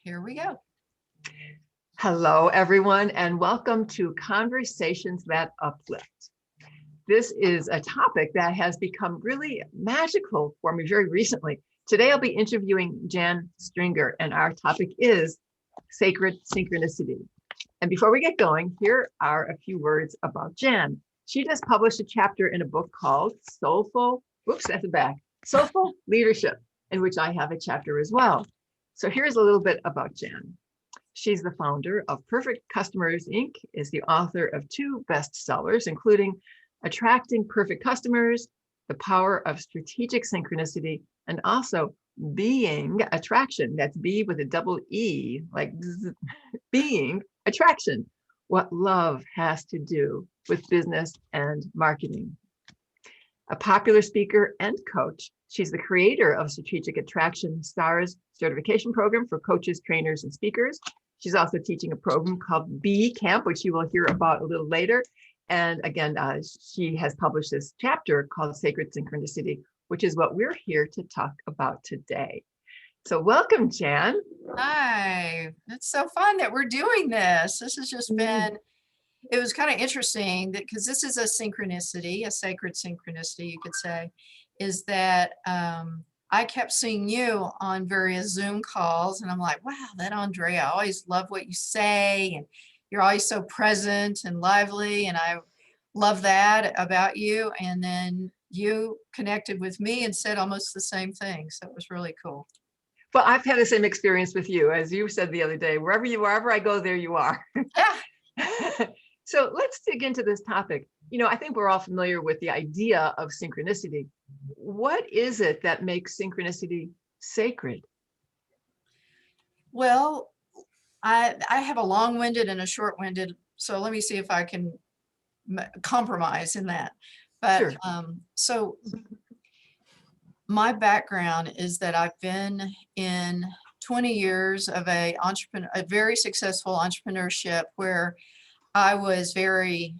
Here we go. Hello, everyone, and welcome to Conversations That Uplift. This is a topic that has become really magical for me very recently. Today, I'll be interviewing Jan Stringer, and our topic is sacred synchronicity. And before we get going, here are a few words about Jan. She just published a chapter in a book called Soulful Leadership, in which I have a chapter as well. So here's a little bit about Jan. She's the founder of Perfect Customers, Inc., is the author of 2 bestsellers, including Attracting Perfect Customers, The Power of Strategic Synchronicity, and also Being Attraction. That's B with a double E, like being attraction, what love has to do with business and marketing. A popular speaker and coach, she's the creator of Strategic Attraction Stars certification program for coaches, trainers, and speakers. She's also teaching a program called B Camp, which you will hear about a little later. And again, she has published this chapter called Sacred Synchronicity, which is what we're here to talk about today. So welcome, Jan. Hi, it's so fun that we're doing this. This has just been, it was kind of interesting that because this is a synchronicity, a sacred synchronicity, you could say, is that I kept seeing you on various Zoom calls and I'm like, wow, that Andrea, I always love what you say and you're always so present and lively. And I love that about you. And then you connected with me and said almost the same thing. So it was really cool. Well, I've had the same experience with you. As you said the other day, wherever I go, there you are. Yeah. So let's dig into this topic. You know, I think we're all familiar with the idea of synchronicity. What is it that makes synchronicity sacred? Well, I have a long-winded and a short-winded, so let me see if I can compromise in that. But Sure. So my background is that I've been in 20 years of a very successful entrepreneurship where I was very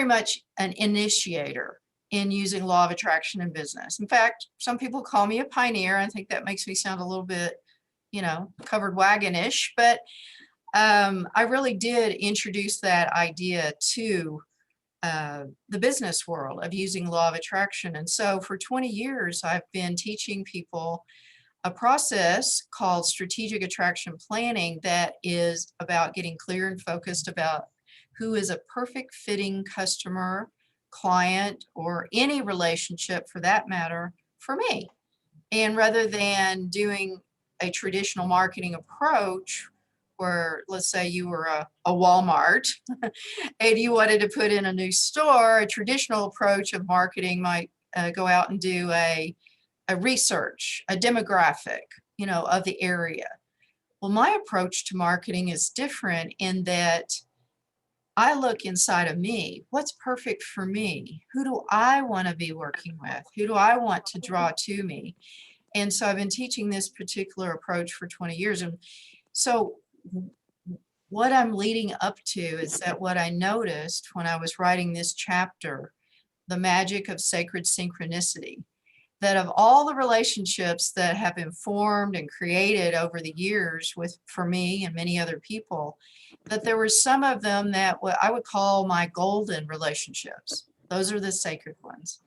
much an initiator in using law of attraction in business. In fact, some people call me a pioneer. I think that makes me sound a little bit, covered wagon-ish, but I really did introduce that idea to the business world of using law of attraction. And so for 20 years, I've been teaching people a process called strategic attraction planning that is about getting clear and focused about who is a perfect fitting customer, client, or any relationship for that matter for me. And rather than doing a traditional marketing approach where, let's say you were a Walmart and you wanted to put in a new store, a traditional approach of marketing might go out and do a research, a demographic, of the area. Well, my approach to marketing is different in that I look inside of me. What's perfect for me? Who do I want to be working with? Who do I want to draw to me? And so I've been teaching this particular approach for 20 years. And so what I'm leading up to is that what I noticed when I was writing this chapter, The Magic of Sacred Synchronicity, that of all the relationships that have been formed and created over the years for me and many other people, that there were some of them that what I would call my golden relationships. Those are the sacred ones.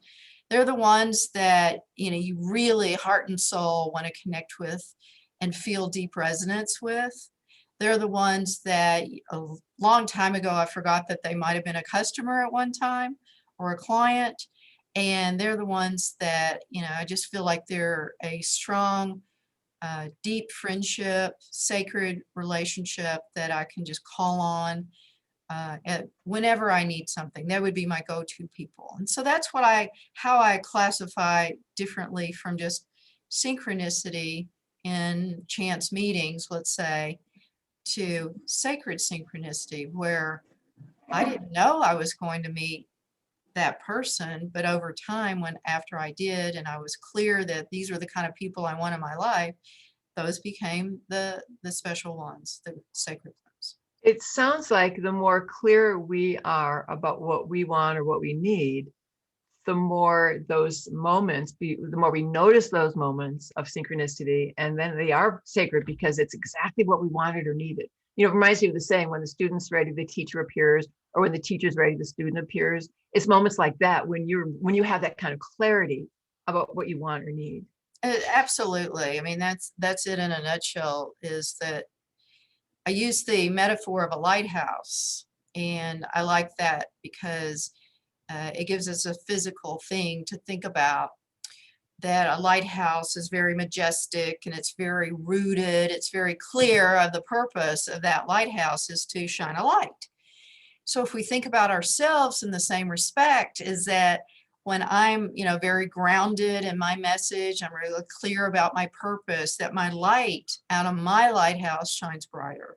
They're the ones that, you really heart and soul want to connect with and feel deep resonance with. They're the ones that a long time ago, I forgot that they might have been a customer at one time or a client. And they're the ones that, I just feel like they're a strong, deep friendship, sacred relationship that I can just call on whenever I need something. That would be my go-to people. And so that's how I classify differently from just synchronicity in chance meetings, let's say, to sacred synchronicity, where I didn't know I was going to meet that person, but over time, after I did, and I was clear that these were the kind of people I want in my life, those became the special ones, the sacred ones. It sounds like the more clear we are about what we want or what we need, the more those moments, the more we notice those moments of synchronicity, and then they are sacred because it's exactly what we wanted or needed. You know, it reminds me of the saying, when the student's ready, the teacher appears, or when the teacher's ready, the student appears. It's moments like that when you have that kind of clarity about what you want or need. Absolutely. I mean, that's it in a nutshell, is that I use the metaphor of a lighthouse, and I like that because it gives us a physical thing to think about, that a lighthouse is very majestic and it's very rooted. It's very clear of the purpose of that lighthouse is to shine a light. So if we think about ourselves in the same respect, is that when I'm, very grounded in my message, I'm really clear about my purpose, that my light out of my lighthouse shines brighter.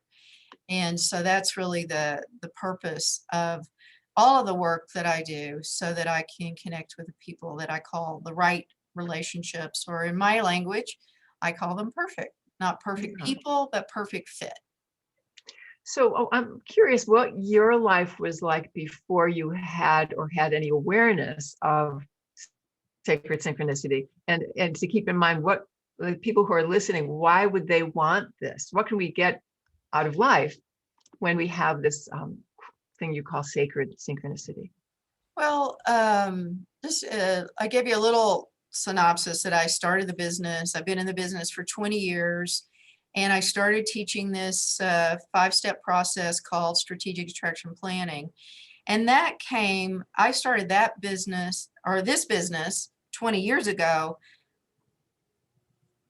And so that's really the purpose of all of the work that I do, so that I can connect with the people that I call the right relationships, or in my language, I call them perfect. Not perfect Yeah. people, but perfect fit. So I'm curious what your life was like before you had any awareness of sacred synchronicity, and to keep in mind what the people who are listening, why would they want this? What can we get out of life when we have this thing you call sacred synchronicity? Well, I gave you a little synopsis that I started the business. I've been in the business for 20 years, and I started teaching this 5-step process called strategic attraction planning. And I started that business, or this business, 20 years ago,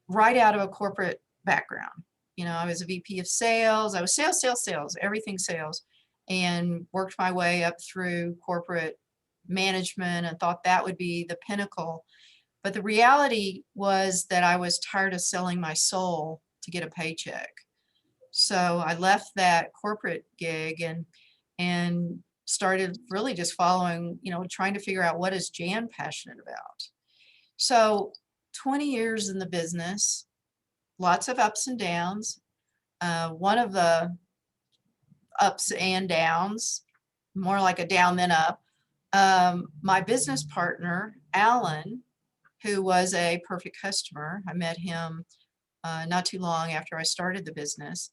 right out of a corporate background. I was a VP of sales. I was sales, everything sales, and worked my way up through corporate management and thought that would be the pinnacle. But the reality was that I was tired of selling my soul to get a paycheck. So I left that corporate gig and started really just following, trying to figure out, what is Jan passionate about? So 20 years in the business, lots of ups and downs. One of the ups and downs, more like a down than up, my business partner, Alan, who was a perfect customer, I met him not too long after I started the business,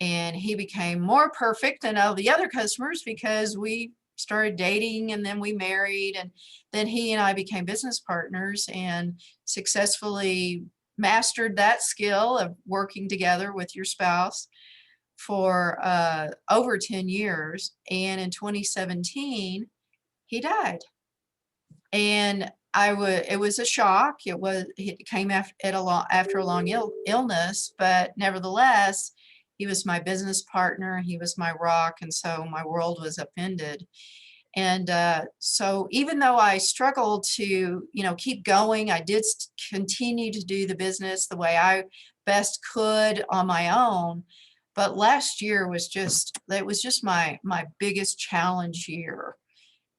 and he became more perfect than all the other customers because we started dating, and then we married, and then he and I became business partners and successfully mastered that skill of working together with your spouse for over 10 years. And in 2017, he died. And it was a shock. It came after a long illness, but nevertheless, he was my business partner. He was my rock. And so my world was upended. And so even though I struggled to, keep going, I did continue to do the business the way I best could on my own. But last year was just my biggest challenge year.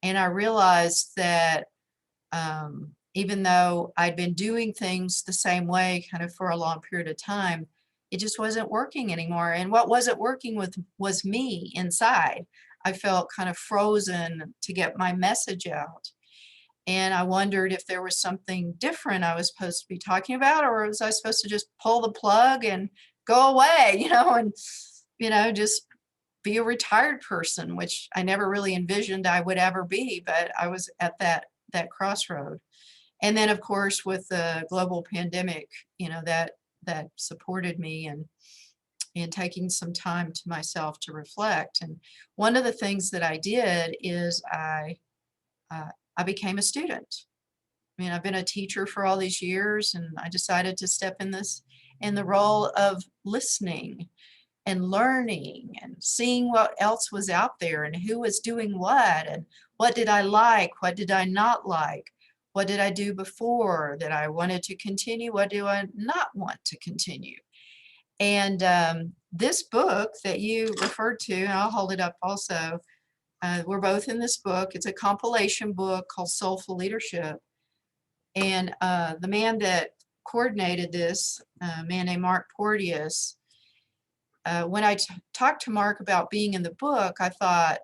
And I realized that even though I'd been doing things the same way kind of for a long period of time, it just wasn't working anymore. And what wasn't working was me inside. I felt kind of frozen to get my message out. And I wondered if there was something different I was supposed to be talking about, or was I supposed to just pull the plug and go away, and, just be a retired person, which I never really envisioned I would ever be, but I was at that crossroad. And then, of course, with the global pandemic, that supported me and taking some time to myself to reflect. And one of the things that I did is I became a student. I mean, I've been a teacher for all these years, and I decided to step in the role of listening and learning and seeing what else was out there and who was doing what, and what did I like, what did I not like, what did I do before that I wanted to continue, what do I not want to continue. And this book that you referred to, and I'll hold it up also, we're both in this book. It's a compilation book called Soulful Leadership. And the man that coordinated this, a man named Mark Porteous, when I talked to Mark about being in the book,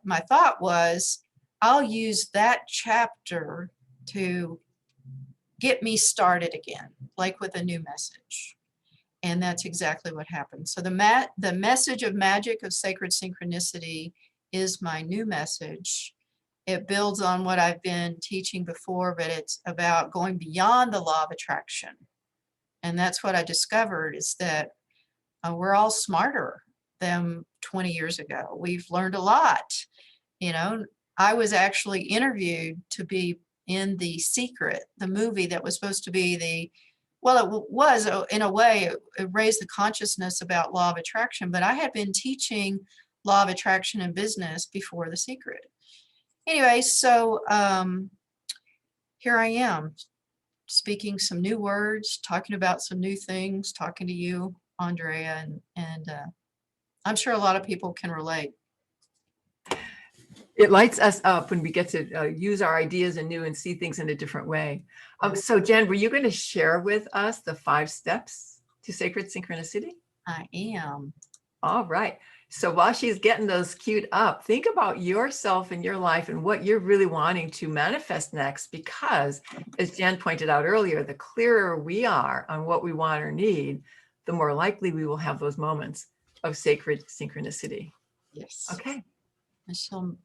my thought was, I'll use that chapter to get me started again, like with a new message. And that's exactly what happened. So the message of magic of sacred synchronicity is my new message. It builds on what I've been teaching before, but it's about going beyond the law of attraction. And that's what I discovered, is that we're all smarter than 20 years ago. We've learned a lot. You know, I was actually interviewed to be in The Secret, the movie that was supposed to be it was in a way, it raised the consciousness about law of attraction, but I had been teaching law of attraction in business before The Secret. Anyway, so here I am, speaking some new words, talking about some new things, talking to you, Andrea, and I'm sure a lot of people can relate. It lights us up when we get to use our ideas anew and see things in a different way. So Jen, were you going to share with us the 5 steps to sacred synchronicity? I am. All right. So while she's getting those queued up, think about yourself and your life and what you're really wanting to manifest next, because as Jen pointed out earlier, the clearer we are on what we want or need, the more likely we will have those moments of sacred synchronicity. Yes. Okay. I'm still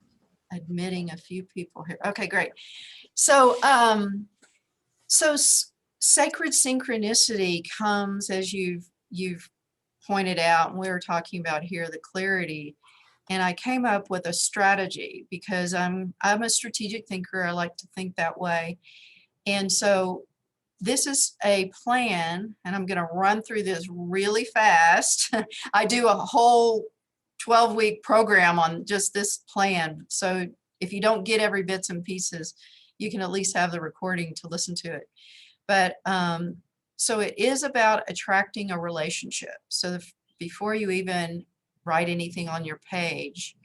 admitting a few people here. Okay, great. So, sacred synchronicity comes, as you've pointed out, and we were talking about here, the clarity. And I came up with a strategy because I'm a strategic thinker. I like to think that way. And so this is a plan, and I'm going to run through this really fast. I do a whole 12-week program on just this plan. So if you don't get every bits and pieces, you can at least have the recording to listen to it. But so it is about attracting a relationship. So before you even write anything on your page,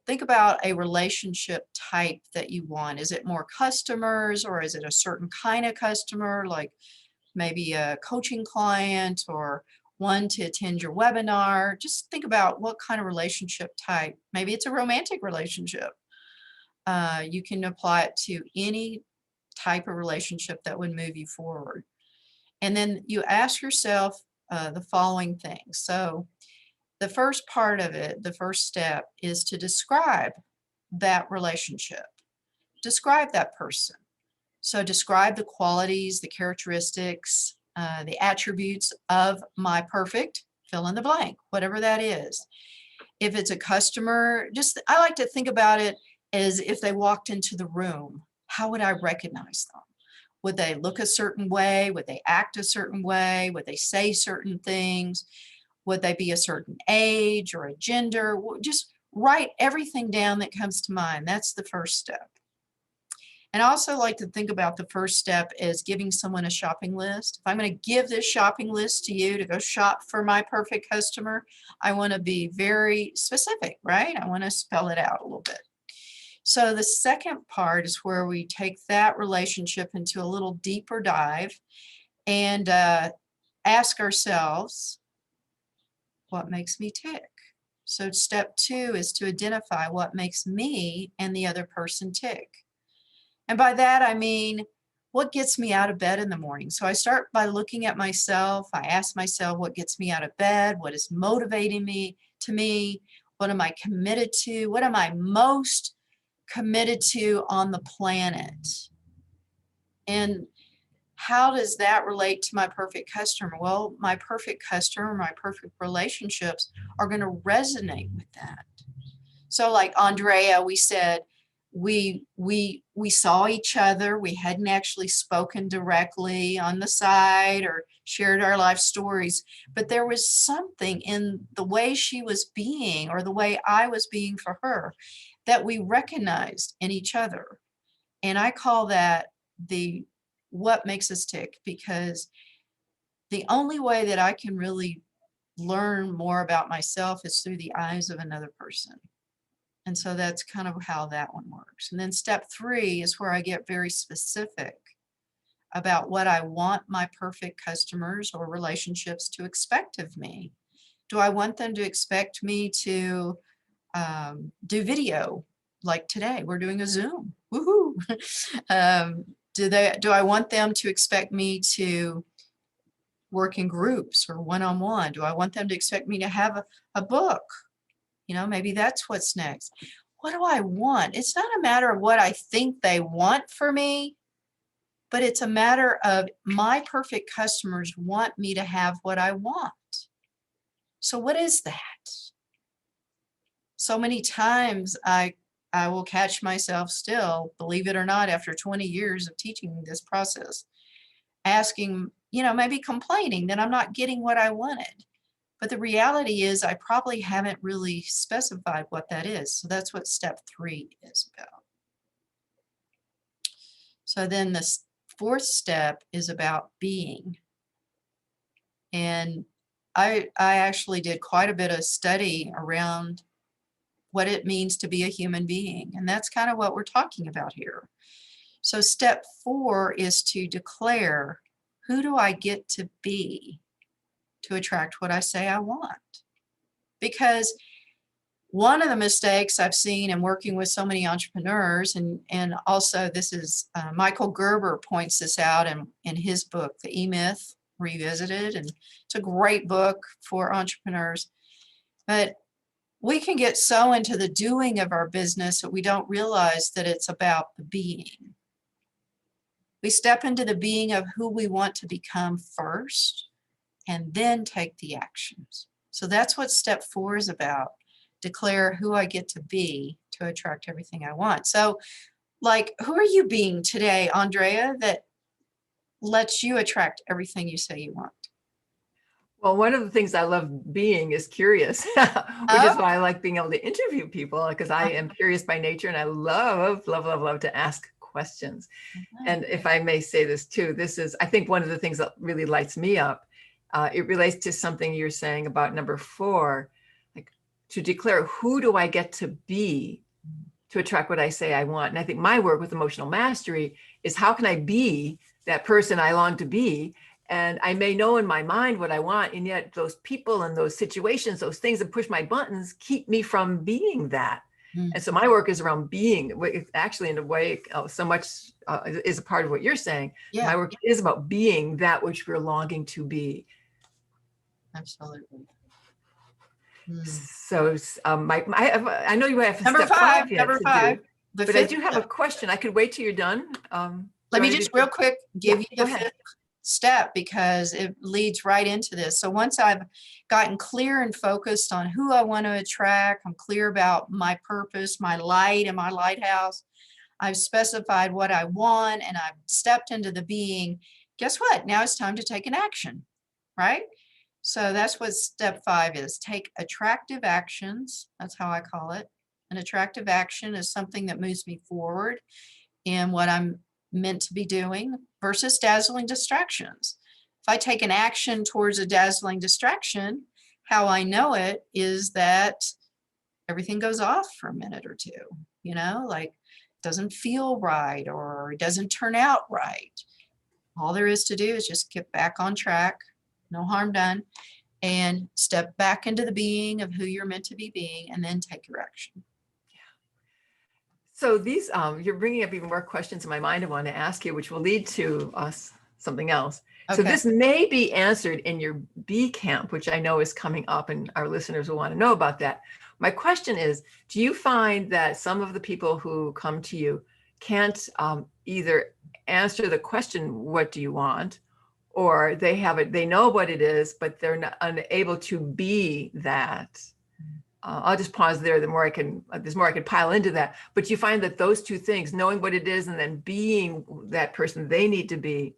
think about a relationship type that you want. Is it more customers, or is it a certain kind of customer, like maybe a coaching client or one to attend your webinar? Just think about what kind of relationship type. Maybe it's a romantic relationship. You can apply it to any type of relationship that would move you forward. And then you ask yourself the following things. So the first part of it, the first step, is to describe that relationship. Describe that person. So describe the qualities, the characteristics, the attributes of my perfect, fill in the blank, whatever that is. If it's a customer, I like to think about it as if they walked into the room, how would I recognize them? Would they look a certain way? Would they act a certain way? Would they say certain things? Would they be a certain age or a gender? Just write everything down that comes to mind. That's the first step. And I also like to think about the first step as giving someone a shopping list. If I'm going to give this shopping list to you to go shop for my perfect customer, I want to be very specific, right? I want to spell it out a little bit. So the second part is where we take that relationship into a little deeper dive and ask ourselves, what makes me tick? So step 2 is to identify what makes me and the other person tick. And by that, I mean, what gets me out of bed in the morning? So I start by looking at myself. I ask myself, what gets me out of bed? What is motivating me? What am I committed to? What am I most committed to on the planet? And how does that relate to my perfect customer? Well, my perfect customer, my perfect relationships are going to resonate with that. So like Andrea, we said, we saw each other. We hadn't actually spoken directly on the side or shared our life stories, but there was something in the way she was being, or the way I was being for her, that we recognized in each other. And I call that what makes us tick, because the only way that I can really learn more about myself is through the eyes of another person. And so that's kind of how that one works. And then step 3 is where I get very specific about what I want my perfect customers or relationships to expect of me. Do I want them to expect me to do video like today, we're doing a Zoom. Woohoo! Do I want them to expect me to work in groups or one-on-one? Do I want them to expect me to have a book? Maybe that's what's next. What do I want? It's not a matter of what I think they want for me, but it's a matter of my perfect customers want me to have what I want. So what is that? So many times I will catch myself still, believe it or not, after 20 years of teaching this process, asking, maybe complaining that I'm not getting what I wanted. But the reality is I probably haven't really specified what that is. So that's what step 3 is about. So then the 4th step is about being. And I actually did quite a bit of study around what it means to be a human being. And that's kind of what we're talking about here. So step 4 is to declare, who do I get to be to attract what I say I want? Because one of the mistakes I've seen in working with so many entrepreneurs, and also this is Michael Gerber points this out in his book, The E-Myth Revisited, and it's a great book for entrepreneurs. But we can get so into the doing of our business that we don't realize that it's about the being. We step into the being of who we want to become first, and then take the actions. So that's what step 4 is about. Declare who I get to be to attract everything I want. So, like, who are you being today, Andrea, that lets you attract everything you say you want? Well, one of the things I love being is curious, which is why I like being able to interview people, because I am curious by nature and I love, love, love, love to ask questions. And if I may say this too, this is, I think, one of the things that really lights me up. It relates to something you're saying about number 4, like to declare, who do I get to be to attract what I say I want? And I think my work with emotional mastery is, how can I be that person I long to be? And I may know in my mind what I want, and yet those people and those situations, those things that push my buttons, keep me from being that. And so my work is around being. Actually, in a way, so much is a part of what you're saying. Yeah. My work is about being that which we're longing to be. Absolutely. So I know you have Number step 5 yet number to 5. do, but I do have a question. I could wait till you're done. Let me just real quick give you the go ahead. 5th step, because it leads right into this. So once I've gotten clear and focused on who I want to attract, I'm clear about my purpose, my light and my lighthouse, I've specified what I want, and I've stepped into the being. Guess what? Now it's time to take an action, right? So that's what step 5 is. Take attractive actions. That's how I call it. An attractive action is something that moves me forward in what I'm meant to be doing, versus dazzling distractions. If I take an action towards a dazzling distraction, how I know it is that everything goes off for a minute or two, like it doesn't feel right or it doesn't turn out right. All there is to do is just get back on track, no harm done, and step back into the being of who you're meant to be being, and then take your action. So these, you're bringing up even more questions in my mind I want to ask you, which will lead to us something else. So this may be answered in your B camp, which I know is coming up, and our listeners will want to know about that. My question is, do you find that some of the people who come to you can't either answer the question, what do you want? Or they know what it is, but they're not unable to be that. I'll just pause there. There's more I can pile into that. But you find that those two things, knowing what it is and then being that person they need to be,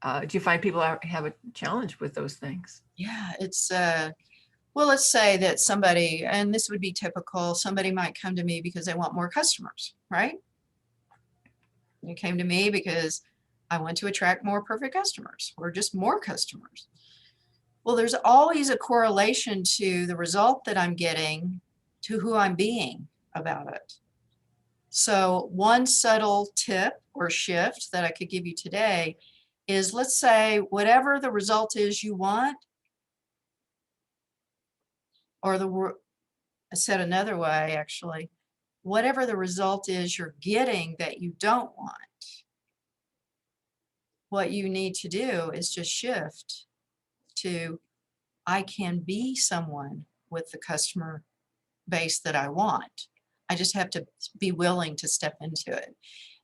do you find people have a challenge with those things? Yeah, it's, well, let's say that somebody, and this would be typical, somebody might come to me because they want more customers, right? They came to me because I want to attract more perfect customers, or just more customers. Well, there's always a correlation to the result that I'm getting to who I'm being about it. So one subtle tip or shift that I could give you today is, let's say whatever the result is you want, or I said another way, actually, whatever the result is you're getting that you don't want, what you need to do is just shift to, I can be someone with the customer base that I want. I just have to be willing to step into it.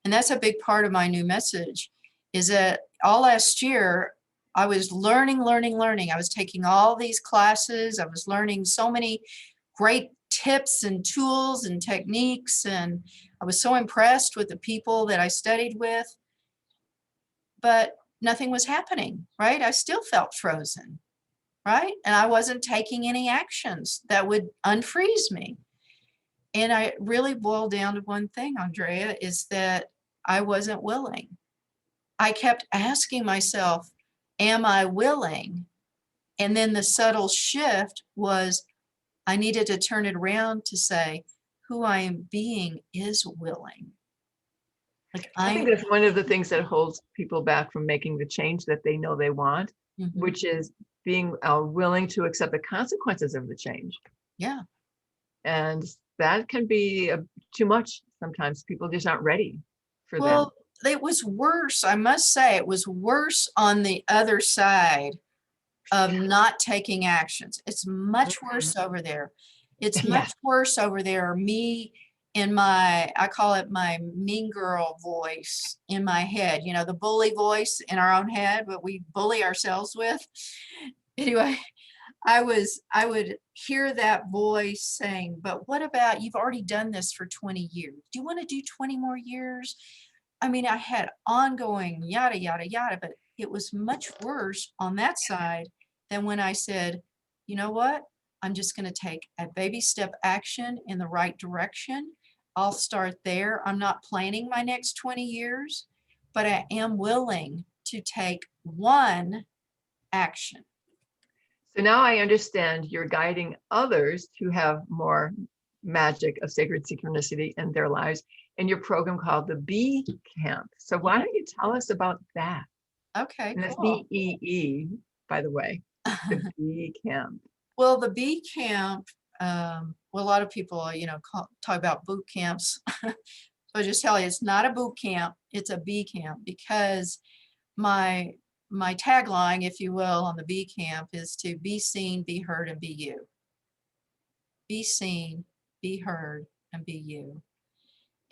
And that's a big part of my new message, is that all last year I was learning. I was taking all these classes. I was learning so many great tips and tools and techniques. And I was so impressed with the people that I studied with, but nothing was happening, right? I still felt frozen, right? And I wasn't taking any actions that would unfreeze me. And I really boiled down to one thing, Andrea, is that I wasn't willing. I kept asking myself, am I willing? And then the subtle shift was I needed to turn it around to say, who I am being is willing. Like I think that's one of the things that holds people back from making the change that they know they want, which is being willing to accept the consequences of the change. Yeah. And that can be too much. Sometimes people just aren't ready for that. Well, it was worse. I must say it was worse on the other side of not taking actions. It's much worse over there. It's much worse over there. Me in my, I call it my mean girl voice in my head, you know, the bully voice in our own head, what we bully ourselves with. Anyway, I would hear that voice saying, but what about, you've already done this for 20 years. Do you want to do 20 more years? I mean, I had ongoing yada, yada, yada, but it was much worse on that side than when I said, you know what? I'm just going to take a baby step action in the right direction. I'll start there. I'm not planning my next 20 years, but I am willing to take one action. So now I understand you're guiding others to have more magic of sacred synchronicity in their lives in your program called the Bee Camp. So why don't you tell us about that? Okay, And that's cool. BEE, by the way, the Bee Camp. Well, the Bee Camp, well, a lot of people, you know, talk about boot camps. So I just tell you, it's not a boot camp, it's a bee camp, because my tagline, if you will, on the Bee Camp is to be seen, be heard, and be you. Be seen, be heard, and be you.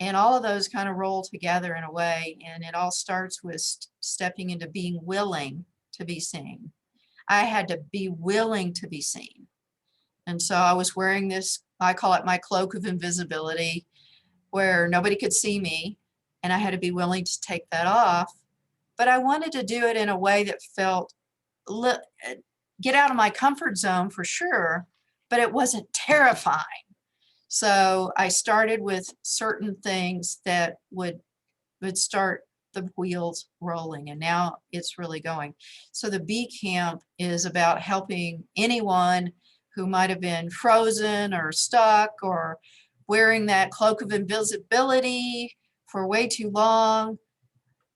And all of those kind of roll together in a way, and it all starts with stepping into being willing to be seen. I had to be willing to be seen. And so I was wearing this, I call it my cloak of invisibility, where nobody could see me, and I had to be willing to take that off. But I wanted to do it in a way that felt, get out of my comfort zone for sure, but it wasn't terrifying. So I started with certain things that would start the wheels rolling, and now it's really going. So the Bee Camp is about helping anyone who might have been frozen or stuck or wearing that cloak of invisibility for way too long.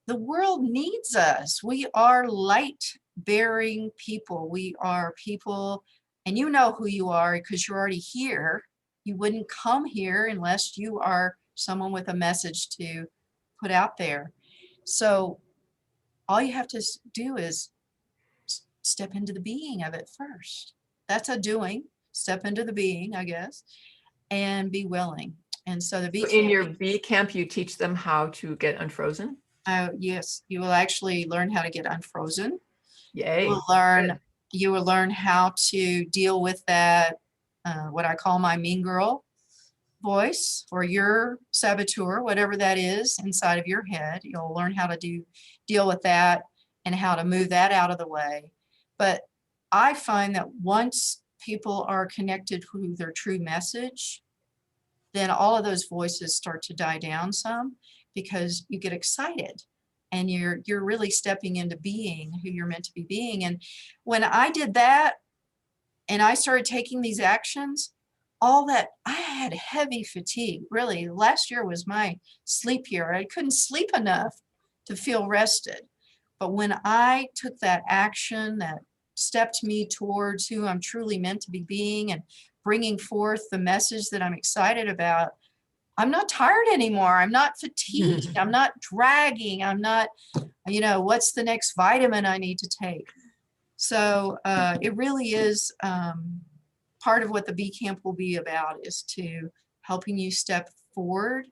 The world needs us. We are light-bearing people. We are people, and you know who you are because you're already here. You wouldn't come here unless you are someone with a message to put out there. So all you have to do is step into the being of it first. That's a doing. Step into the being, I guess, and be willing. And so the Bee Camp, in your Bee Camp, you teach them how to get unfrozen? yes, you will actually learn how to get unfrozen. Yay. You will learn how to deal with that, what I call my mean girl voice, or your saboteur, whatever that is inside of your head. You'll learn how to deal with that and how to move that out of the way. But I find that once people are connected to their true message, then all of those voices start to die down some, because you get excited and you're really stepping into being who you're meant to be being. And when I did that and I started taking these actions, all that, I had heavy fatigue. Really, last year was my sleep year. I couldn't sleep enough to feel rested. But when I took that action that stepped me towards who I'm truly meant to be being and bringing forth the message that I'm excited about, I'm not tired anymore. I'm not fatigued. I'm not dragging. I'm not, what's the next vitamin I need to take? So it really is part of what the B Camp will be about, is to helping you step forward.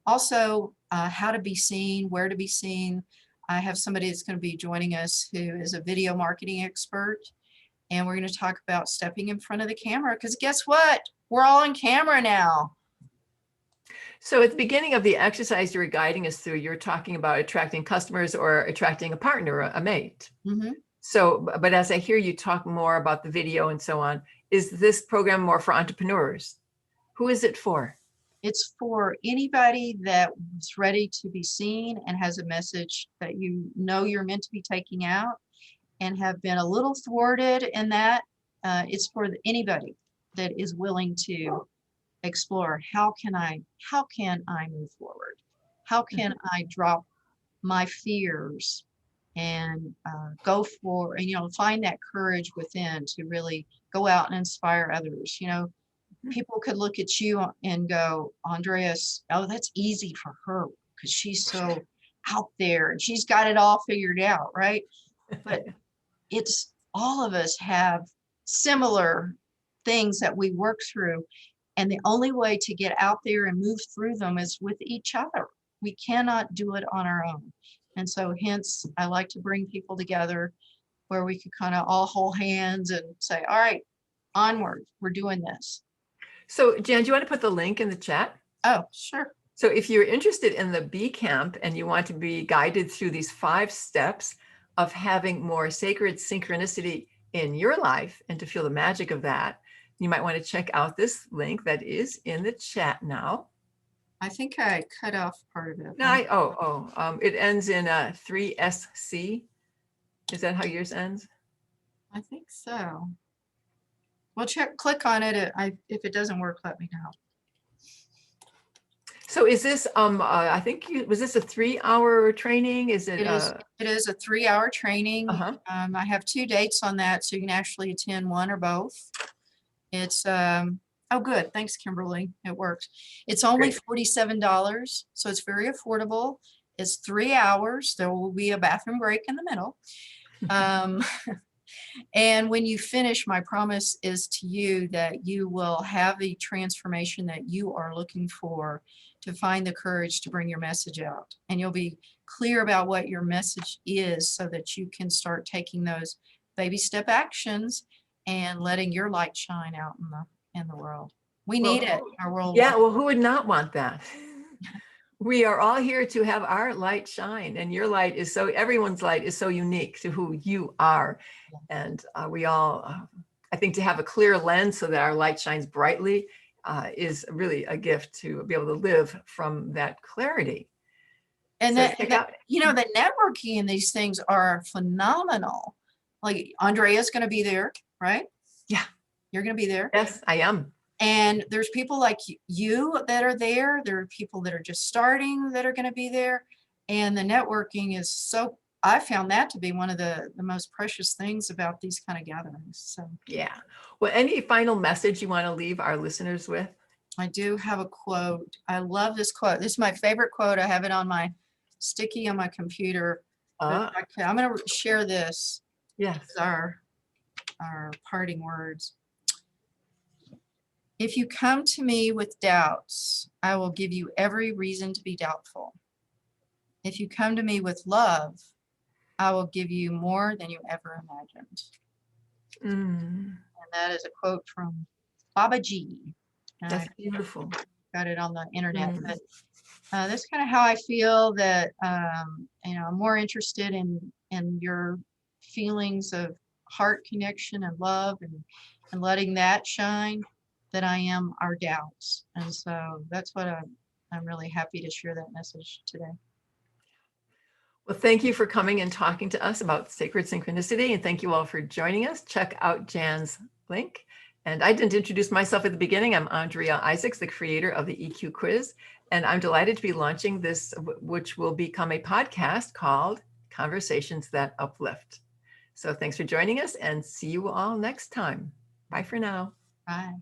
Also, how to be seen, where to be seen. I have somebody that's going to be joining us who is a video marketing expert, and we're going to talk about stepping in front of the camera, because guess what? We're all on camera now. So at the beginning of the exercise you were guiding us through, you're talking about attracting customers or attracting a partner, a mate. Mm-hmm. So, but as I hear you talk more about the video and so on, is this program more for entrepreneurs? Who is it for? It's for anybody that is ready to be seen and has a message that you're meant to be taking out, and have been a little thwarted in that. It's for anybody that is willing to explore, how can I move forward? How can I drop my fears and go for, and find that courage within to really go out and inspire others. People could look at you and go, Andreas, oh, that's easy for her because she's so out there and she's got it all figured out, right? But it's, all of us have similar things that we work through. And the only way to get out there and move through them is with each other. We cannot do it on our own. And so hence, I like to bring people together where we could kind of all hold hands and say, all right, onward, we're doing this. So Jan, do you want to put the link in the chat? Oh, sure. So if you're interested in the B Camp and you want to be guided through these 5 steps of having more sacred synchronicity in your life and to feel the magic of that, you might want to check out this link that is in the chat now. I think I cut off part of it. No, it ends in 3SC. Is that how yours ends? I think so. Well, click on it. If it doesn't work, let me know. So is this, I think, was this a 3-hour training? Is it? It is a 3-hour training. Uh-huh. I have 2 dates on that, so you can actually attend one or both. It's, oh, good. Thanks, Kimberly. It works. It's only $47, so it's very affordable. It's 3 hours. There will be a bathroom break in the middle. And when you finish, my promise is to you that you will have the transformation that you are looking for, to find the courage to bring your message out. And you'll be clear about what your message is so that you can start taking those baby step actions and letting your light shine out in the world. We need it. Our world. Yeah, well, who would not want that? We are all here to have our light shine, and your light is everyone's light is so unique to who you are. And we all, I think, to have a clear lens so that our light shines brightly is really a gift, to be able to live from that clarity. And so the networking in these things are phenomenal. Like Andrea's going to be there, right? Yeah. You're going to be there. Yes, I am. And there's people like you that are there. There are people that are just starting that are going to be there. And the networking is I found that to be one of the most precious things about these kind of gatherings. So, yeah. Well, any final message you want to leave our listeners with? I do have a quote. I love this quote. This is my favorite quote. I have it on my sticky on my computer. I'm going to share this. Yes. Our parting words. If you come to me with doubts, I will give you every reason to be doubtful. If you come to me with love, I will give you more than you ever imagined. And that is a quote from Babaji. That's beautiful. Got it on the internet. But that's kind of how I feel that, I'm more interested in your feelings of heart connection and love and letting that shine than I am our doubts. And so that's what I'm really happy to share that message today. Well, thank you for coming and talking to us about sacred synchronicity. And thank you all for joining us. Check out Jan's link. And I didn't introduce myself at the beginning. I'm Andrea Isaacs, the creator of the EQ quiz. And I'm delighted to be launching this, which will become a podcast called Conversations That Uplift. So thanks for joining us, and see you all next time. Bye for now. Bye.